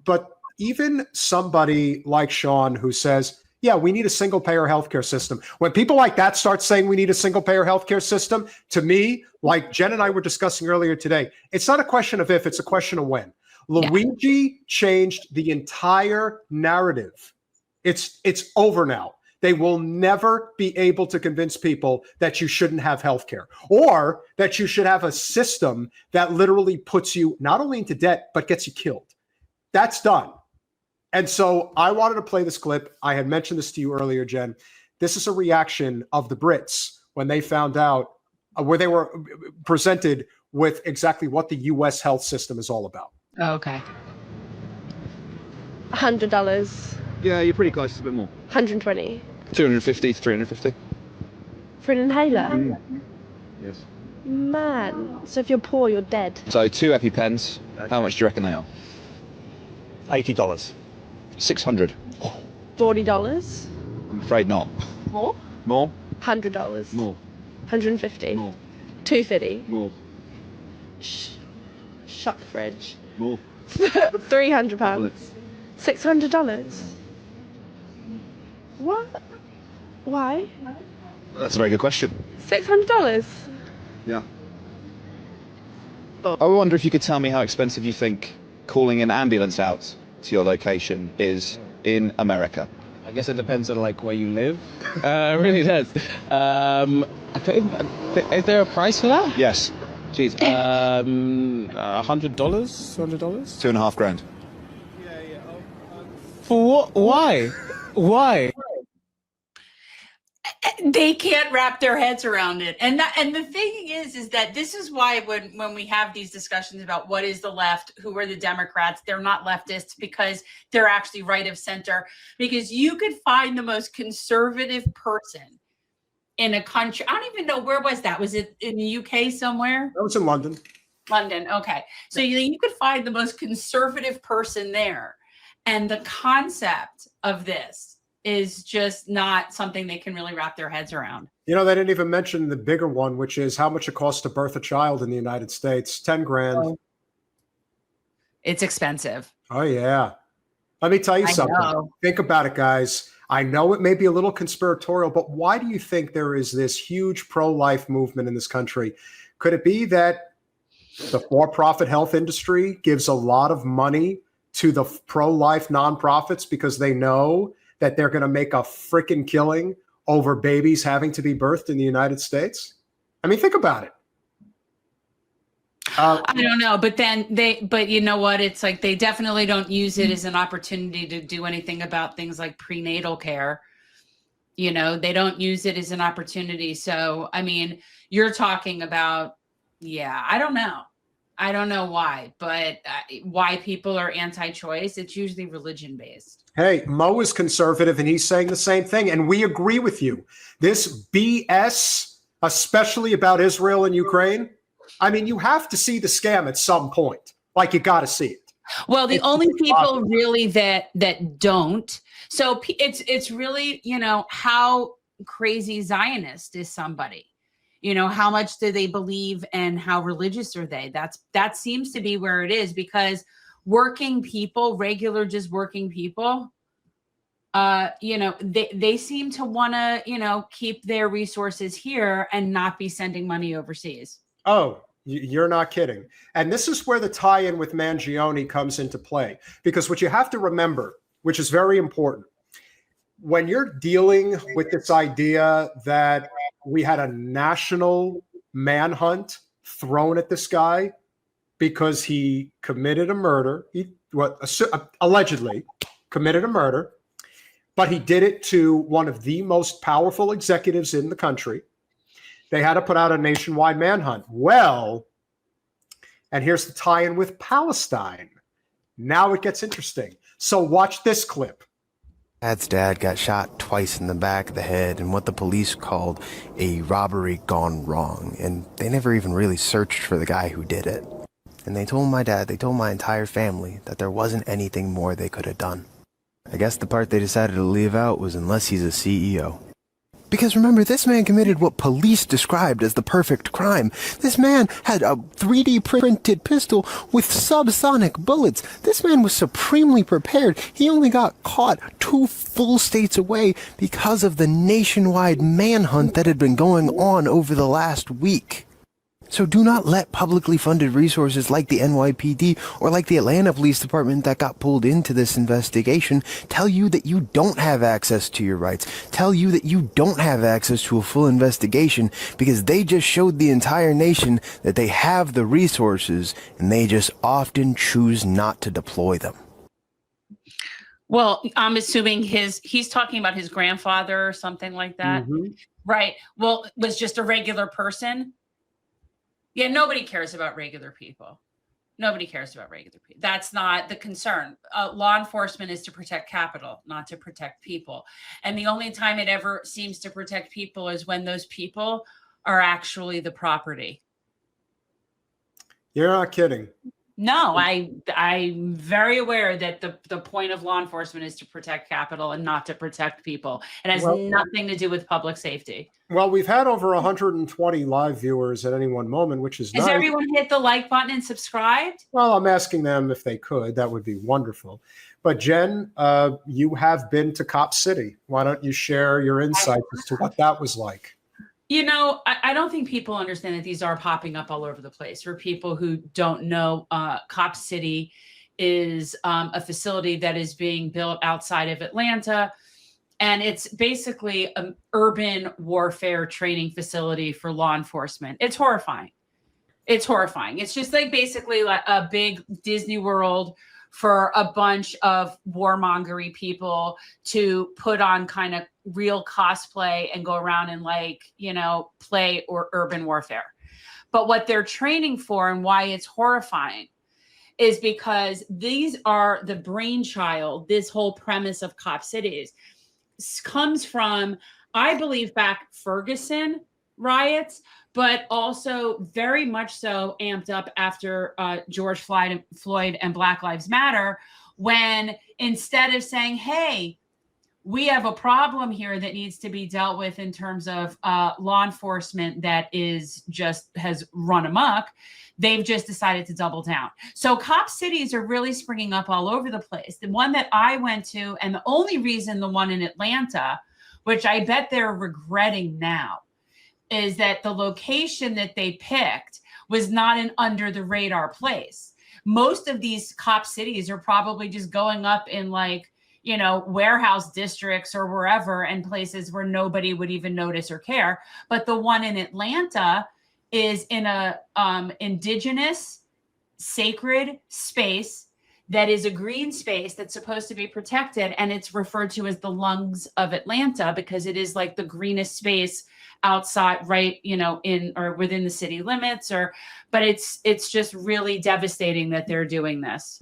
but even somebody like Sean who says, yeah, we need a single-payer healthcare system. When people like that start saying we need a single-payer healthcare system, to me, like Jen and I were discussing earlier today, it's not a question of if, it's a question of when. Luigi changed the entire narrative. It's over now. They will never be able to convince people that you shouldn't have healthcare or that you should have a system that literally puts you not only into debt, but gets you killed. That's done. And so I wanted to play this clip. I had mentioned this to you earlier, Jen. This is a reaction of the Brits when they found out where they were presented with exactly what the U.S. health system is all about. Oh, okay. $100. Yeah, you're pretty close. A bit more. 120. 250, 350. For an inhaler? Yes. Man. So if you're poor, you're dead. So 2 EpiPens. How much do you reckon they are? $80. 600. $40. I'm afraid not. More? More? $100. More. 150. More. 250. More. Shut the fridge. More. £300. $600. What? Why? That's a very good question. $600. Yeah. I wonder if you could tell me how expensive you think calling an ambulance out to your location is in America. I guess it depends on like where you live. It really does. I think, is there a price for that? Yes. Jeez. $100? $200? $2,500. For what? Why? Why? They can't wrap their heads around it. And the thing is that this is why when we have these discussions about what is the left, who are the Democrats, they're not leftists because they're actually right of center. Because you could find the most conservative person in a country. I don't even know, where was that? Was it in the UK somewhere? That was in London. London, okay. So you could find the most conservative person there. And the concept of this is just not something they can really wrap their heads around. You know, they didn't even mention the bigger one, which is how much it costs to birth a child in the United States. 10 grand. It's expensive. Oh, yeah. Let me tell you something. Think about it, guys. I know it may be a little conspiratorial, but why do you think there is this huge pro-life movement in this country? Could it be that the for-profit health industry gives a lot of money to the pro-life nonprofits because they know that they're going to make a freaking killing over babies having to be birthed in the United States? I mean, think about it. I don't know, but you know what? It's like they definitely don't use it as an opportunity to do anything about things like prenatal care. You know, they don't use it as an opportunity. So, I mean, you're talking about, yeah, I don't know. I don't know why, but why people are anti-choice. It's usually religion-based. Hey, Mo is conservative, and he's saying the same thing, and we agree with you. This BS, especially about Israel and Ukraine, I mean, you have to see the scam at some point. Like, you got to see it. Well, the only people really that don't. So it's really, you know, how crazy Zionist is somebody. You know, how much do they believe and how religious are they? That seems to be where it is, because working people, regular, just working people, you know, they seem to want to, you know, keep their resources here and not be sending money overseas. Oh, you're not kidding. And this is where the tie-in with Mangione comes into play, because what you have to remember, which is very important, when you're dealing with this idea that we had a national manhunt thrown at this guy because he committed a murder, allegedly committed a murder, but he did it to one of the most powerful executives in the country. They had to put out a nationwide manhunt. Well, and here's the tie-in with Palestine. Now it gets interesting. So watch this clip. Dad's dad got shot twice in the back of the head in what the police called a robbery gone wrong, and they never even really searched for the guy who did it. And they told my entire family that there wasn't anything more they could have done. I guess the part they decided to leave out was unless he's a CEO. Because remember, this man committed what police described as the perfect crime. This man had a 3D printed pistol with subsonic bullets. This man was supremely prepared. He only got caught 2 full states away because of the nationwide manhunt that had been going on over the last week. So do not let publicly funded resources like the NYPD or like the Atlanta Police Department that got pulled into this investigation tell you that you don't have access to your rights, tell you that you don't have access to a full investigation, because they just showed the entire nation that they have the resources and they just often choose not to deploy them. Well, I'm assuming he's talking about his grandfather or something like that. Mhm. Right. Well, was just a regular person. Yeah, nobody cares about regular people. Nobody cares about regular people. That's not the concern. Law enforcement is to protect capital, not to protect people. And the only time it ever seems to protect people is when those people are actually the property. You're not kidding. No, I'm very aware that the point of law enforcement is to protect capital and not to protect people. It has nothing to do with public safety. Well, we've had over 120 live viewers at any one moment, which is nice. Has everyone hit the like button and subscribed? Well, I'm asking them if they could. That would be wonderful. But Jen, you have been to Cop City. Why don't you share your insights as to what that was like? You know, I don't think people understand that these are popping up all over the place. For people who don't know, Cop City is a facility that is being built outside of Atlanta. And it's basically an urban warfare training facility for law enforcement. It's horrifying. It's horrifying. It's just like basically like a big Disney World for a bunch of warmongery people to put on kind of real cosplay and go around and play or urban warfare. But what they're training for and why it's horrifying is because these are the brainchild, this whole premise of Cop Cities comes from, I believe, back Ferguson riots, but also very much so amped up after George Floyd and Black Lives Matter, when instead of saying, hey, we have a problem here that needs to be dealt with in terms of law enforcement that has run amok, they've just decided to double down. So cop cities are really springing up all over the place. The one that I went to, and the only reason the one in Atlanta, which I bet they're regretting now, is that the location that they picked was not an under the radar place. Most of these cop cities are probably just going up in warehouse districts or wherever, and places where nobody would even notice or care. But the one in Atlanta is in a indigenous sacred space that is a green space that's supposed to be protected. And it's referred to as the lungs of Atlanta because it is like the greenest space outside, right, in or within the city limits, but it's just really devastating that they're doing this.